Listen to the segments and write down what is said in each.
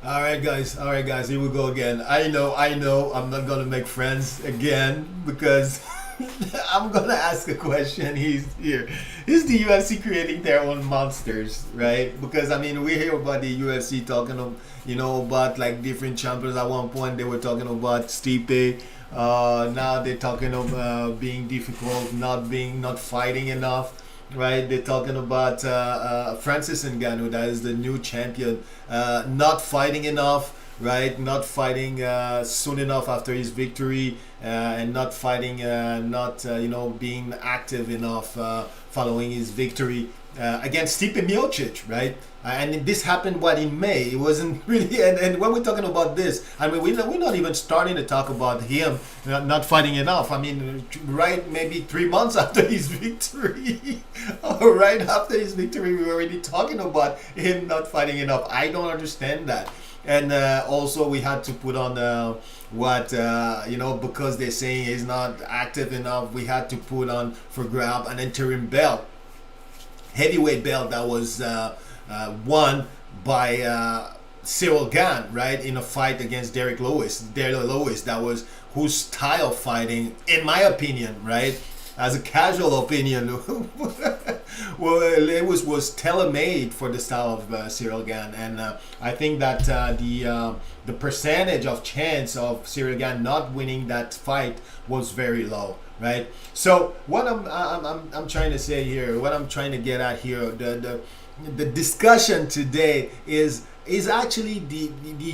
All right, guys, here we go again. I know, I'm not gonna make friends again because I'm gonna ask a question. He's here. Is the UFC creating their own monsters, right? Because I mean, we hear about the UFC talking about like different champions. At one point, they were talking about Stipe. Now they're talking of being difficult, not fighting enough, right? They're talking about Francis Ngannou, that is the new champion, not fighting enough, right? Not fighting soon enough after his victory, and not fighting, not being active enough following his victory against Stipe Miocic, right? And this happened in May. It wasn't really, and when we're talking about this, I mean, we're not even starting to talk about him not fighting enough. I mean, right, maybe 3 months after his victory, or right after his victory, we were already talking about him not fighting enough. I don't understand that. And also, we had to put on because they're saying he's not active enough, we had to put on for grab an interim belt, heavyweight belt that was won by Cyril Gane, right, in a fight against Derek Lewis. Derek Lewis, that was whose style fighting, in my opinion, right, as a casual opinion, well, Lewis was tailor-made for the style of Cyril Gane, and I think that the percentage of chance of Cyril Gane not winning that fight was very low, right? So what I'm trying to say here, what I'm trying to get at here, the discussion today is actually the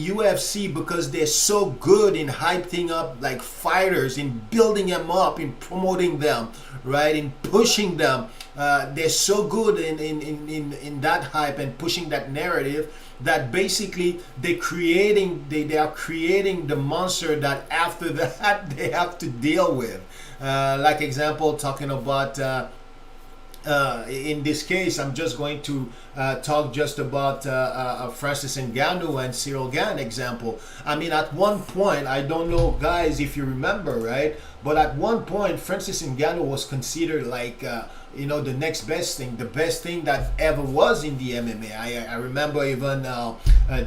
UFC, because they're so good in hyping up like fighters, in building them up, in promoting them, right, in pushing them. They're so good in that hype and pushing that narrative that basically they are creating the monster that after that they have to deal with. Like example, talking about in this case, I'm just going to talk just about Francis Ngannou and Cyril Gane example. I mean, at one point, I don't know, guys, if you remember, right? But at one point, Francis Ngannou was considered like the next best thing, the best thing that ever was in the MMA. I remember even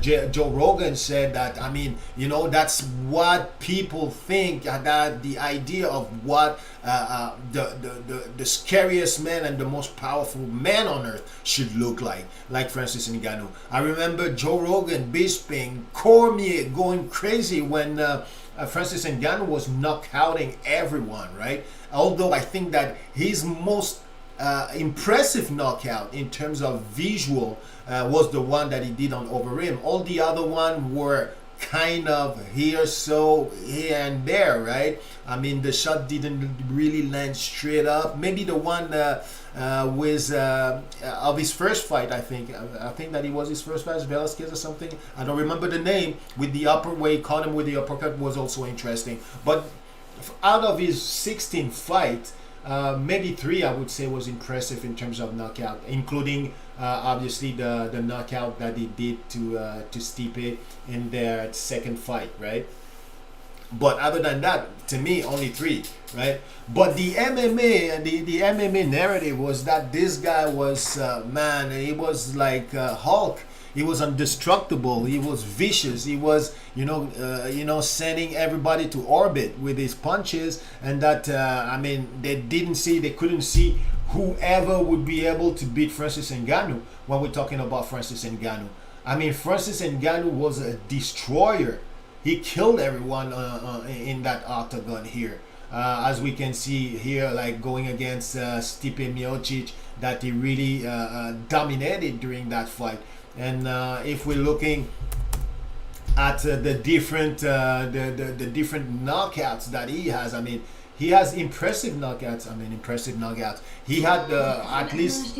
Joe Rogan said that. I mean, that's what people think, that the idea of what the scariest man and the most powerful man on earth should look like Francis Ngannou. I remember Joe Rogan, Bisping, Cormier going crazy when Francis Ngannou was knockouting everyone, right? Although I think that his most impressive knockout in terms of visual was the one that he did on Overeem. All the other one were kind of here and there, right? I mean, the shot didn't really land straight up. Maybe the one with of his first fight, I think that it was his first fight, Velasquez or something. I don't remember the name. With the upper weight, caught him with the uppercut, was also interesting. But out of his 16 fight, maybe 3 I would say was impressive in terms of knockout, including obviously the knockout that he did to Stipe in their second fight, right? But other than that, to me, only 3, right? But the MMA, the MMA narrative was that this guy was man, he was like Hulk. He was indestructible. He was vicious. He was, sending everybody to orbit with his punches. And that, I mean, they couldn't see whoever would be able to beat Francis Ngannou when we're talking about Francis Ngannou. I mean, Francis Ngannou was a destroyer. He killed everyone in that octagon here. As we can see here, like going against Stipe Miocic, that he really dominated during that fight. And if we're looking at the different different knockouts that he has, I mean, he has impressive knockouts. He had at least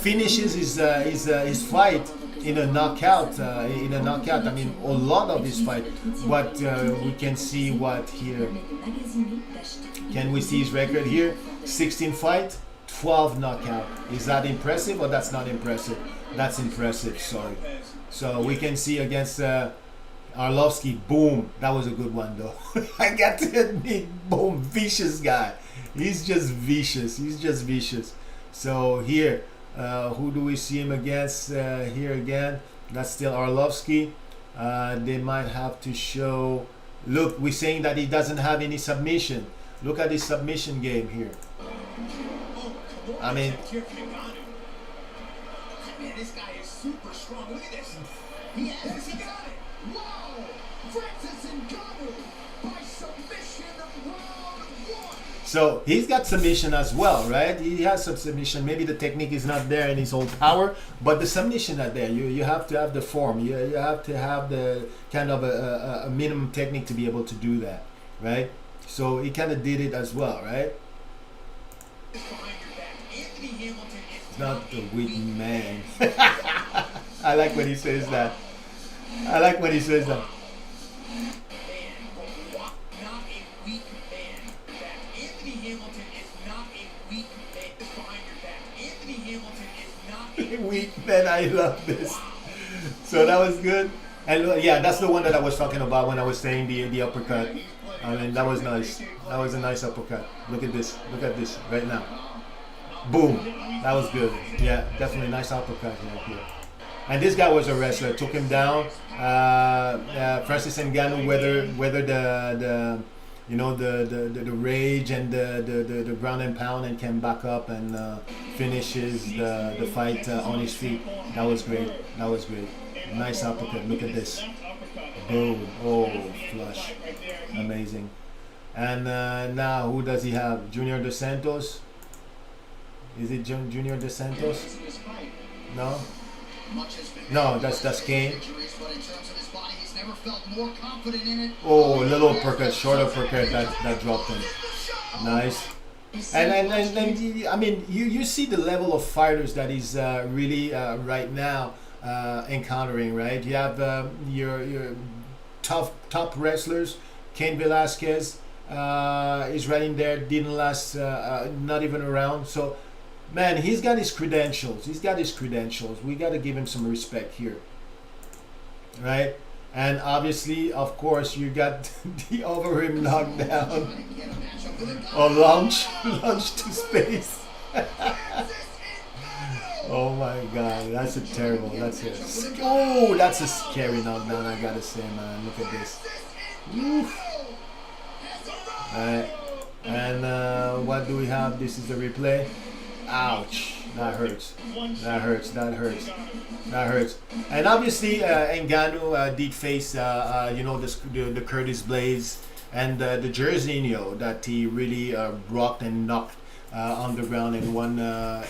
finishes his fight in a knockout. I mean, a lot of his fight. But we can see what here. Can we see his record here? 16 fight, 12 knockout. Is that impressive or that's not impressive? That's impressive. Sorry. So we can see against Arlovsky, boom. That was a good one though. I got to admit, boom, vicious guy. He's just vicious. So here, who do we see him against here again? That's still Arlovsky. They might have to show. Look, we're saying that he doesn't have any submission. Look at his submission game here. I mean, this guy is super strong. Look at this. He got it. Wow! Francis Ngannou by submission round one. so he's got submission as well, right? He has some submission. Maybe the technique is not there in his whole power, but the submission are there. You have to have the form. You have to have the kind of a minimum technique to be able to do that, right? So he kind of did it as well, right? It's not the weak man. I like when he says that. I like when he says that. Weak man, I love this. So that was good. And yeah, that's the one that I was talking about when I was saying the uppercut. I mean, that was nice. That was a nice uppercut. Look at this. Look at this right now. Boom. That was good. Yeah, definitely nice uppercut right here. And this guy was a wrestler. Took him down. Francis Ngannou, whether the you know the rage and the ground and pound, and came back up and finishes the fight on his feet. That was great. That was great. Nice uppercut. Look at this. Boom. Oh, flush. Amazing. And now who does he have? Junior Dos Santos? Is it Junior Dos Santos? No? No, that's Kane. Oh, little uppercut, short uppercut that dropped him. Nice. And I mean, you see the level of fighters that he's really right now encountering, right? You have your top wrestlers. Cain Velasquez is right in there, didn't last not even around. So man, he's got his credentials. He's got his credentials. We got to give him some respect here, right? And obviously, of course, you got the over him knockdown or launch to space. Oh my God, that's a terrible. That's a scary knockdown. I gotta say, man. Look at this. Oof. Alright, and what do we have? This is the replay. Ouch, that hurts. That hurts. That hurts. That hurts. And obviously, Ngannou did face, you know, the Curtis Blades and the Jairzinho that he really rocked and knocked on the ground and won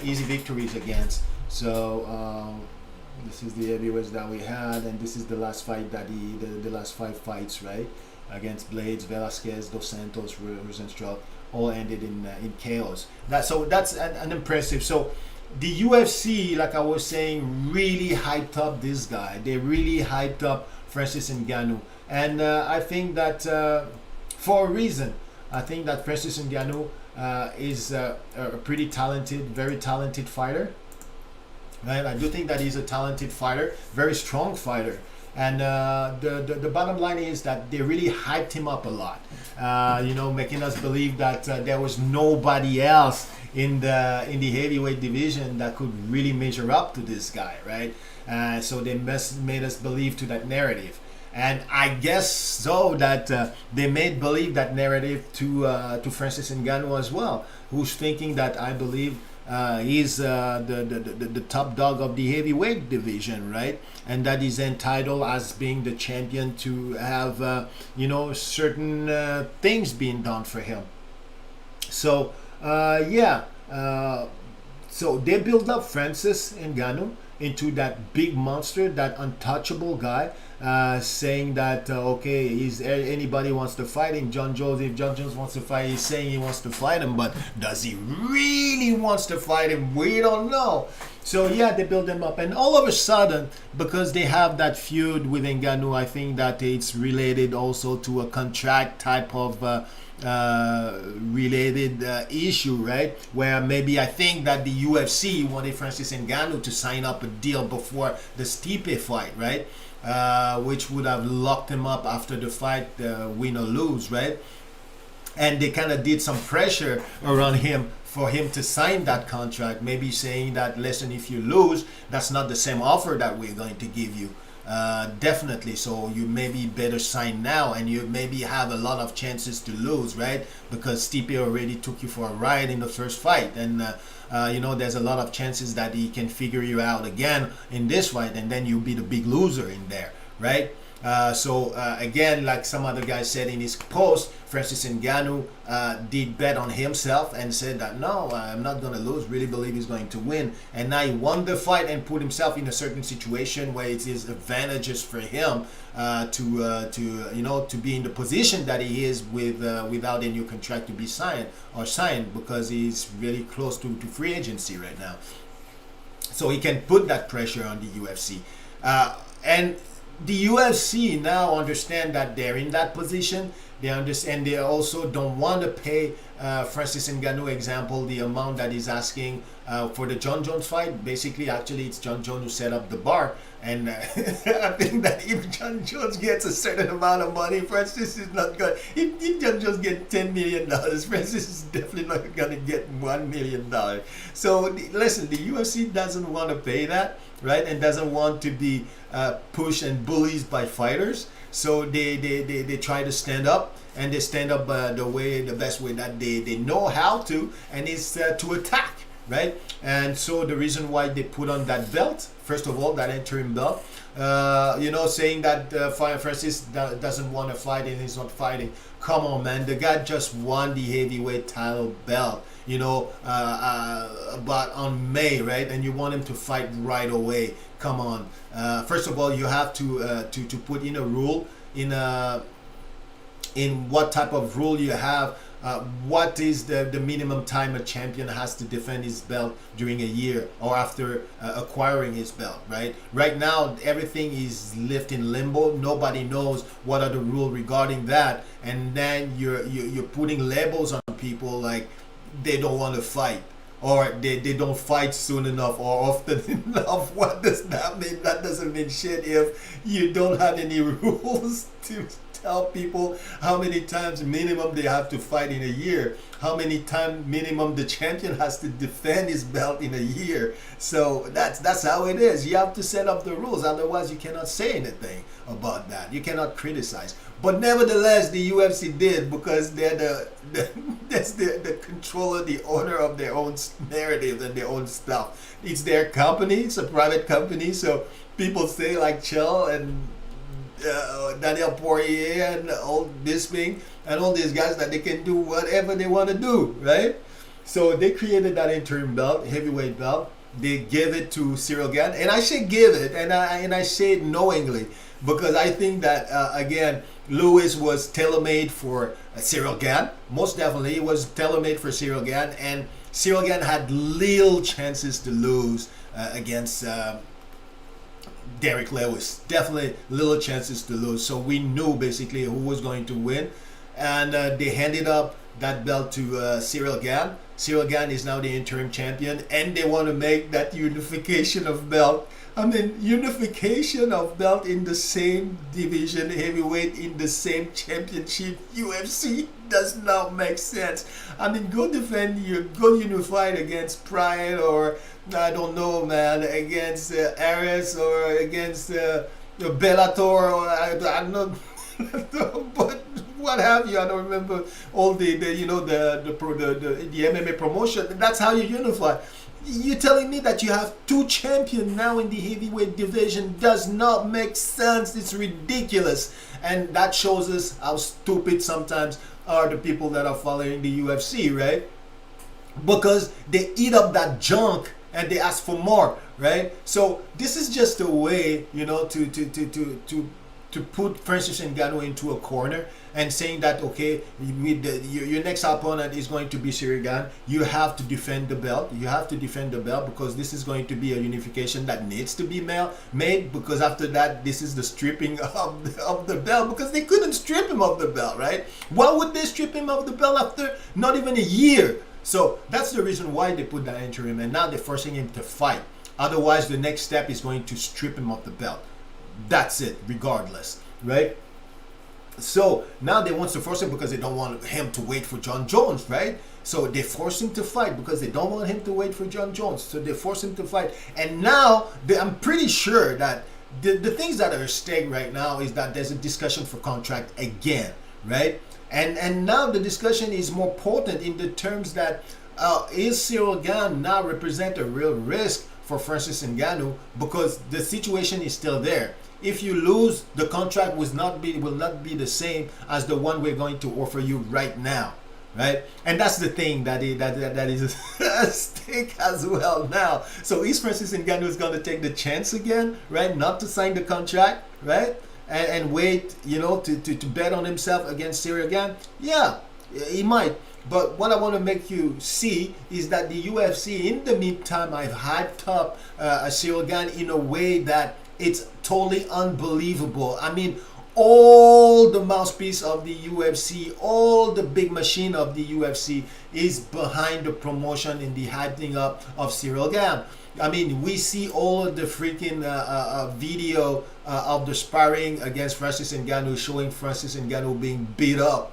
easy victories against. So this is the heavyweights that we had, and this is the last fight that the last 5 fights, right? Against Blades, Velasquez, Dos Santos, Rosenstruck, all ended in chaos. That's an impressive. So the UFC, like I was saying, really hyped up this guy. They really hyped up Francis Ngannou, and I think that for a reason. I think that Francis Ngannou is a pretty talented, very talented fighter. Right? I do think that he's a talented fighter, very strong fighter. And the bottom line is that they really hyped him up a lot, you know, making us believe that there was nobody else in the heavyweight division that could really measure up to this guy, right? So they made us believe to that narrative, and I guess so that they made believe that narrative to Francis Ngannou as well, who's thinking that I believe he's the top dog of the heavyweight division, right? And that he's entitled as being the champion to have you know, certain things being done for him. So yeah, so they build up Francis Ngannou into that big monster, that untouchable guy, saying that okay, he's anybody wants to fight him. John Jones, if John Jones wants to fight, he's saying he wants to fight him, but does he really wants to fight him? We don't know. So yeah, they build him up, and all of a sudden, because they have that feud with Ngannou, I think that it's related also to a contract type of related issue, right? Where maybe I think that the UFC wanted Francis Ngannou to sign up a deal before the Stipe fight, right? Which would have locked him up after the fight, win or lose, right? And they kind of did some pressure around him for him to sign that contract, maybe saying that, listen, if you lose, that's not the same offer that we're going to give you. definitely. So you maybe better sign now, and you maybe have a lot of chances to lose, right? Because Stipe already took you for a ride in the first fight, and there's a lot of chances that he can figure you out again in this fight, and then you'll be the big loser in there, right? Again, like some other guy said in his post, Francis Ngannou did bet on himself and said that no, I'm not going to lose, really believe he's going to win. And now he won the fight and put himself in a certain situation where it is advantageous for him to be in the position that he is without a new contract to be signed because he's really close to free agency right now. So he can put that pressure on the UFC. And the UFC now understand that they're in that position. They understand. They also don't want to pay Francis Ngannou, example, the amount that he's asking for the John Jones fight. Basically, actually, it's John Jones who set up the bar. And I think that if John Jones gets a certain amount of money, Francis is not going. If John Jones gets $10 million, Francis is definitely not going to get $1 million. So listen, the UFC doesn't want to pay that, right? And doesn't want to be pushed and bullied by fighters. So they try to stand up, and they stand up the best way that they know how to, and it's to attack, right? And so the reason why they put on that belt, first of all, that interim belt, saying that Francis doesn't want to fight and he's not fighting. Come on, man, the guy just won the heavyweight title belt, about on May, right? And you want him to fight right away. Come on. First of all, you have to put in a rule in what type of rule you have. What is the minimum time a champion has to defend his belt during a year or after acquiring his belt, right? Right now, everything is left in limbo. Nobody knows what are the rules regarding that. And then you're putting labels on people like they don't want to fight, or they don't fight soon enough or often enough. What does that mean? That doesn't mean shit if you don't have any rules to tell people how many times minimum they have to fight in a year, how many times minimum the champion has to defend his belt in a year. So that's how it is. You have to set up the rules, otherwise you cannot say anything about that. You cannot criticize. But nevertheless, the UFC did, because they're that's the controller, the owner of their own narrative and their own stuff. It's their company. It's a private company, so people say like Chael and Daniel Poirier and all this thing and all these guys that they can do whatever they want to do, right? So they created that interim belt, heavyweight belt. They gave it to Ciryl Gane, and I say give it, and I say it knowingly, because I think that again, Lewis was tailor-made for Ciryl Gane. Most definitely, it was tailor-made for Ciryl Gane, and Ciryl Gane had little chances to lose against Derek Lewis. Definitely little chances to lose. So we knew basically who was going to win, and they handed up that belt to Ciryl Gane. Ciryl Gane is now the interim champion, and they want to make that unification of belt. I mean, unification of belt in the same division, heavyweight, in the same championship, UFC, does not make sense. I mean, go unified against Pride, or I don't know, man, against Ares, or against Bellator, or I don't know, but what have you? I don't remember all the MMA promotion. That's how you unify. You're telling me that you have two champions now in the heavyweight division? Does not make sense. It's ridiculous. And that shows us how stupid sometimes are the people that are following the UFC, right? Because they eat up that junk and they ask for more, right? So this is just a way, to put Francis Ngannou into a corner and saying that, okay, your next opponent is going to be Ciryl Gane. You have to defend the belt. You have to defend the belt, because this is going to be a unification that needs to be made, because after that, this is the stripping of the belt, because they couldn't strip him of the belt, right? Why would they strip him of the belt after not even a year? So that's the reason why they put that interim, and now they're forcing him to fight. Otherwise, the next step is going to strip him of the belt. That's it, regardless, right? So now they want to force him because they don't want him to wait for John Jones, right? So they force him to fight because they don't want him to wait for John Jones. So they force him to fight. And now I'm pretty sure that the things that are at stake right now is that there's a discussion for contract again, right? And now the discussion is more potent in the terms that is Cyril Gane now represent a real risk for Francis Ngannou, because the situation is still there. If you lose, the contract will not be the same as the one we're going to offer you right now, right? And that's the thing that is at stake as well now. So is Francis Ngannou is going to take the chance again, right, not to sign the contract, right, and wait, to bet on himself against Cyril Gane? Yeah, he might. But what I want to make you see is that the UFC, in the meantime, I've hyped up Cyril Gane in a way that it's totally unbelievable. I mean, all the mouthpiece of the UFC, all the big machine of the UFC is behind the promotion and the hyping up of Cyril Gane. I mean, we see all of the freaking video of the sparring against Francis Ngannou, showing Francis Ngannou being beat up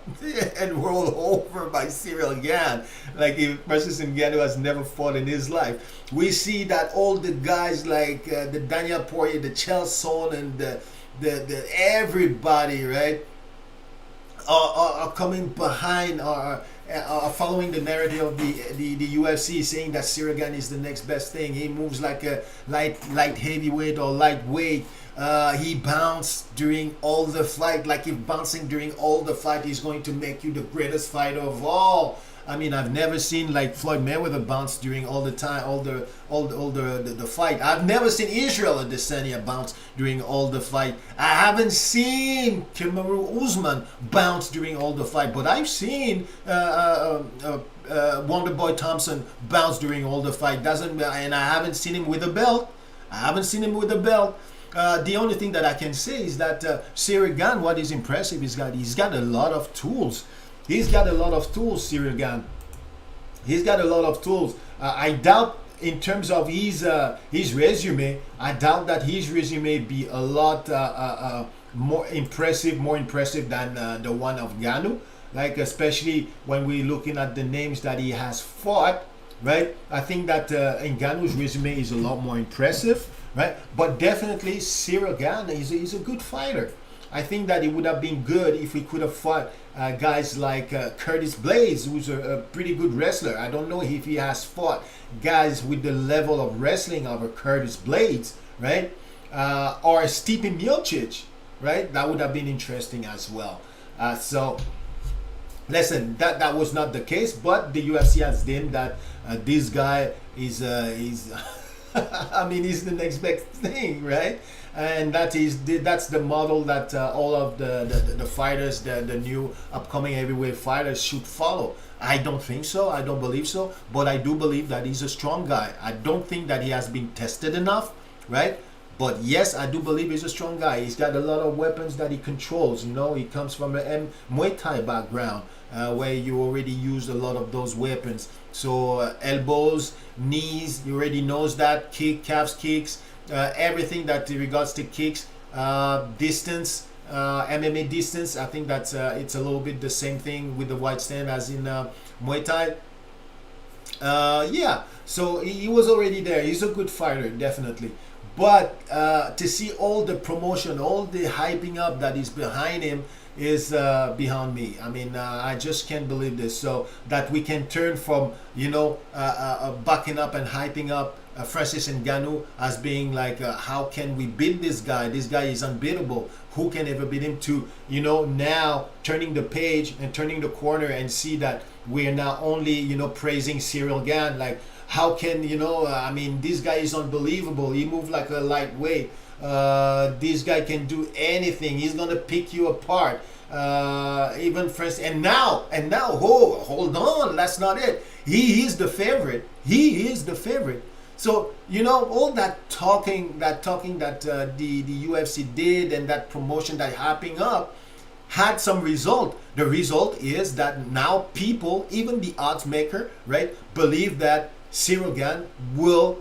and rolled over by Cyril Gane, like if Francis Ngannou has never fought in his life. We see that all the guys like the Daniel Poirier, the Chael Sonnen, and the everybody, right, are coming behind, are following the narrative of the UFC, saying that Cyril Gane is the next best thing. He moves like a light heavyweight or lightweight. He bounced during all the fight. Like if bouncing during all the fight is going to make you the greatest fighter of all. I mean, I've never seen like Floyd Mayweather bounce during all the time, all the fight. I've never seen Israel Adesanya bounce during all the fight. I haven't seen Kamaru Usman bounce during all the fight, but I've seen Wonderboy Thompson bounce during all the fight. And I haven't seen him with a belt. The only thing that I can say is that Cyril Gane, what is impressive is that he's got a lot of tools. Cyril Gane. He's got a lot of tools. I doubt, in terms of his resume, I doubt that his resume be a lot more impressive than the one of Ngannou. Like, especially when we're looking at the names that he has fought, right? I think that Ngannou's resume is a lot more impressive, right? But definitely Cyril Gane is a good fighter. I think that it would have been good if we could have fought guys like Curtis Blades, who's a pretty good wrestler. I don't know if he has fought guys with the level of wrestling of a Curtis Blades, right? Or Stipe Miocic, right? That would have been interesting as well. So, listen, that was not the case, but the UFC has deemed that this guy is I mean, he's the next best thing, right? And that's the model that all of the fighters, the new upcoming heavyweight fighters should follow. I don't think so. I don't believe so. But I do believe that he's a strong guy. I don't think that he has been tested enough, right? But yes, I do believe he's a strong guy. He's got a lot of weapons that he controls. He comes from a Muay Thai background where you already used a lot of those weapons. So elbows, knees, he already knows that. Calves kicks, everything that regards to kicks, distance, MMA distance. I think that's it's a little bit the same thing with the white stand as in Muay Thai. Yeah, so he was already there. He's a good fighter, definitely. But to see all the promotion, all the hyping up that is behind him is beyond me. I mean, I just can't believe this. So that we can turn from, backing up and hyping up Francis Ngannou as being like, how can we beat this guy? This guy is unbeatable. Who can ever beat him? To, now turning the page and turning the corner and see that we are now only, praising Cyril Gane. Like, how can, I mean, this guy is unbelievable. He moved like a lightweight. This guy can do anything. He's gonna pick you apart. Even friends. And now, hold on. That's not it. He is the favorite. So all that talking that the UFC did, and that promotion, that hyping up, had some result. The result is that now people, even the odds maker, right, believe that Cyril Gane will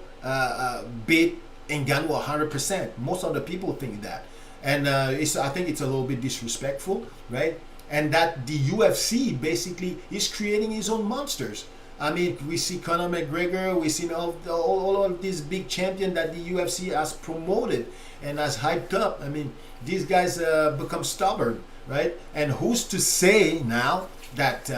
beat Ngannou 100%. Most of the people think that, and I think it's a little bit disrespectful, right? And that the UFC basically is creating his own monsters. I mean, we see Conor McGregor, we see all of these big champions that the UFC has promoted and has hyped up. I mean, these guys become stubborn, right? And who's to say now that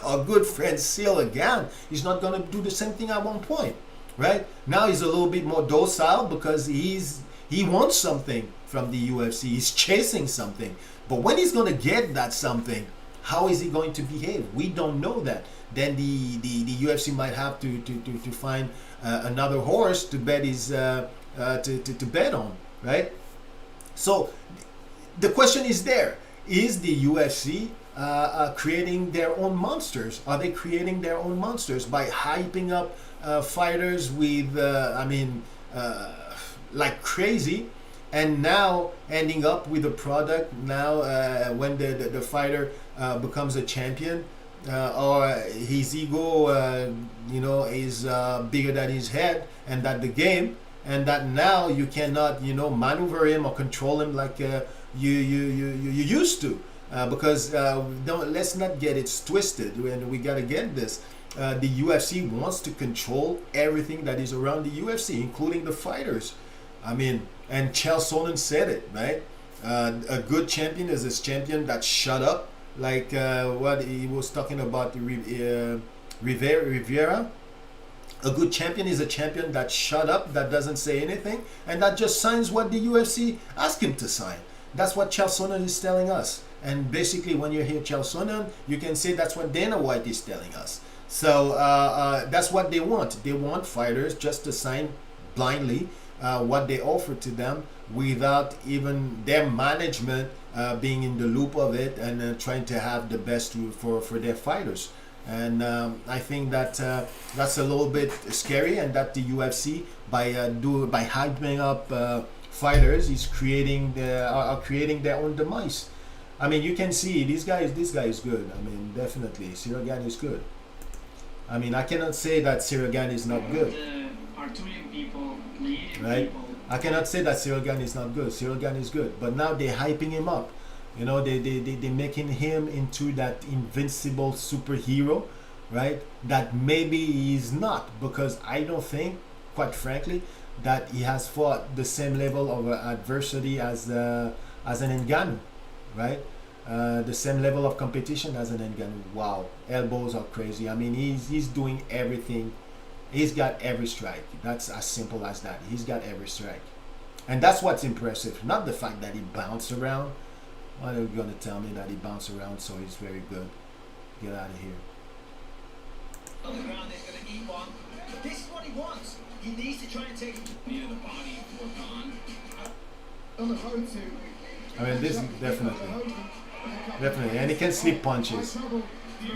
our good friend Seal again is not going to do the same thing at one point, right? Now he's a little bit more docile because he wants something from the UFC. He's chasing something. But when he's going to get that something, how is he going to behave? We don't know that. Then the UFC might have to find another horse to bet his to bet on, right? So the question is there: is the UFC creating their own monsters? Are they creating their own monsters by hyping up fighters with, like crazy, and now ending up with a product now when the fighter becomes a champion, or his ego is bigger than his head, and that the game, and that now you cannot maneuver him or control him like you used to, because let's not get it twisted, and we gotta get this. The UFC wants to control everything that is around the UFC, including the fighters. I mean, and Chael Sonnen said it, right? A good champion is a champion that shut up, like what he was talking about, Rivera. A good champion is a champion that shut up, that doesn't say anything, and that just signs what the UFC asked him to sign. That's what Chael Sonnen is telling us. And basically, when you hear Chael Sonnen, you can say that's what Dana White is telling us. So that's what they want. They want fighters just to sign blindly what they offer to them, without even their management being in the loop of it, and trying to have the best for their fighters. And I think that that's a little bit scary, and that the UFC by hyping up fighters is creating their own demise. I mean, you can see this guy is good. I mean, definitely Cyril Gane is good. I mean, I cannot say that Cyril Gane is not good. Arturian people, creative Right? people. I cannot say that Cyril Gane is not good. Cyril Gane is good, but now they're hyping him up. They making him into that invincible superhero, right? That maybe he's not, because I don't think, quite frankly, that he has fought the same level of adversity as an Ngannou, right? The same level of competition as an Ngannou. Wow, elbows are crazy. I mean, he's doing everything. He's got every strike. That's as simple as that. He's got every strike. And that's what's impressive. Not the fact that he bounced around. Why are you going to tell me that he bounced around so he's very good? Get out of here. On the ground, he's going to eat one. This is what he wants. He needs to try and take Near the body for gone. on the road to. I mean, this definitely. And he can slip punches.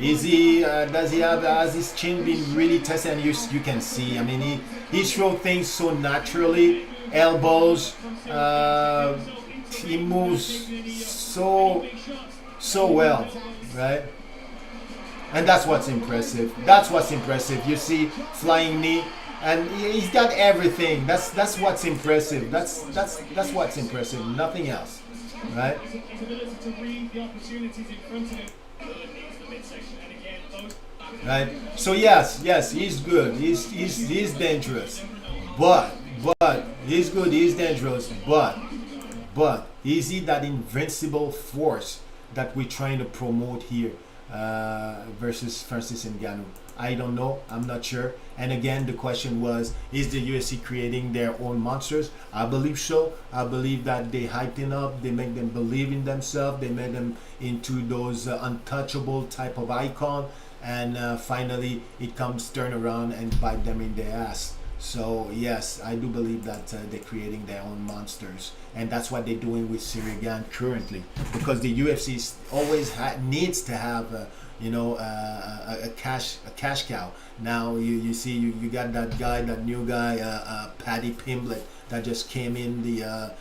Is he? Does he have? Has his chin been really tested? And you can see. I mean, he throws things so naturally. Elbows. He moves so well, right? And that's what's impressive. That's what's impressive. You see, flying knee, and he's got everything. That's what's impressive. That's what's impressive. Nothing else, right? His ability to read the opportunities in front of him. The midsection, and again, those. Right. So yes, he's good. He's dangerous, but he's good. He's dangerous, but is he that invincible force that we're trying to promote here versus Francis Ngannou? I don't know. I'm not sure. And again, the question was, is the UFC creating their own monsters? I believe so. I believe that they hyped him up. They make them believe in themselves. They made them into those untouchable type of icon. And finally, it comes turn around and bite them in the ass. So yes, I do believe that they're creating their own monsters, and that's what they're doing with Cyril Gane currently, because the UFC always needs to have a cash cow. Now you see you got that new guy, Paddy Pimblett, that just came in the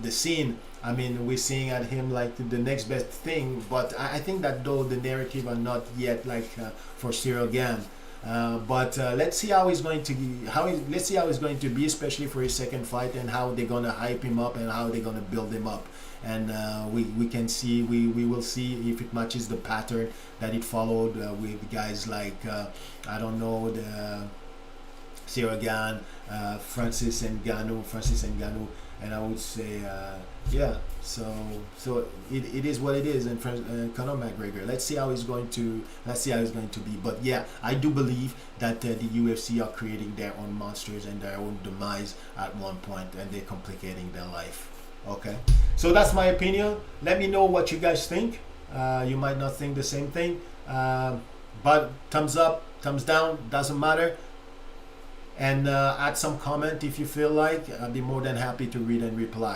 scene. I mean, we're seeing at him like the next best thing, but I think that though the narrative are not yet like for Cyril Gane. But let's see how he's going to let's see how he's going to be, especially for his second fight, and how they're gonna hype him up and how they're gonna build him up. And we can see, we will see if it matches the pattern that it followed with guys like I don't know, the Cyril Gane, Francis Ngannou, and I would say yeah. So it is what it is. And Conor McGregor, let's see how he's going to be. But yeah, I do believe that the UFC are creating their own monsters and their own demise at one point, and they're complicating their life. Okay, so that's my opinion. Let me know what you guys think. You might not think the same thing, but thumbs up, thumbs down, doesn't matter. And add some comment if you feel like. I'll be more than happy to read and reply.